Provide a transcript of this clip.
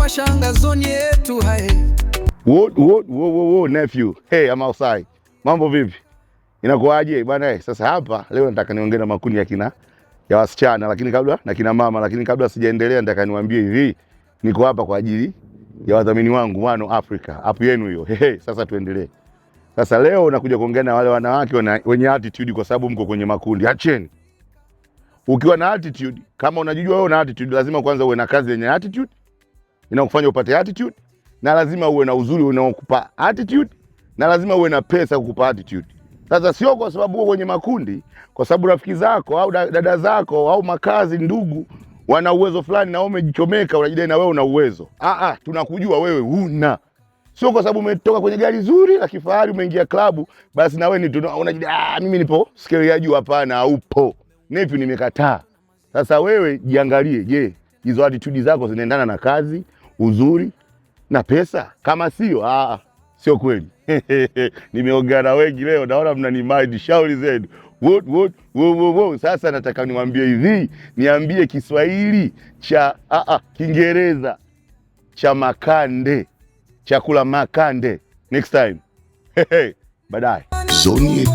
tunawashanga zoni yetu hai. Whoa, nephew. Hey, I'm outside. Mambo vipi? Inakuaje bwana? Sasa hapa leo nataka niongee na makundi ya wasichana, lakini kabla na kina mama, lakini kabla sijaendelea nataka niwaambie hivi, niko hapa kwa ajili ya wadhamini wangu One Africa. Hapo yenu hiyo. Hey, sasa tuendelee. Sasa leo nakuja kuongea na wale wanawake wenye attitude, kwa sababu mko kwenye makundi. Acheni. Ukiwa na attitude, kama unajijua wewe una attitude, lazima kwanza uwe na kazi yenye attitude inakufanya upate attitude, na lazima uwe na uzuri unaokupa attitude, na lazima uwe na pesa kukupa attitude. Sasa sio kwa sababu uko kwenye makundi, kwa sababu rafiki zako au dada zako au makazi ndugu wana uwezo fulani na wewe umejichomeka unajidai na wewe una uwezo. Tunakujua wewe huna. Sio kwa sababu umetoka kwenye gari zuri la kifahari umeingia klabu basi na wewe unajidai mimi nipo scale ya juu. Hapana, haupo. Nipi nimekataa. Sasa wewe jiangalie, je, hizo attitude zako zinaendana na kazi, uzuri na pesa? Kama sio, sio kweli. Nimeongea na wengi leo, naona mnanimind shauri zenu. Sasa nataka niwaambie hivi, niambie Kiswahili cha Kiingereza cha makande, chakula makande next time. Baadaye. Zoni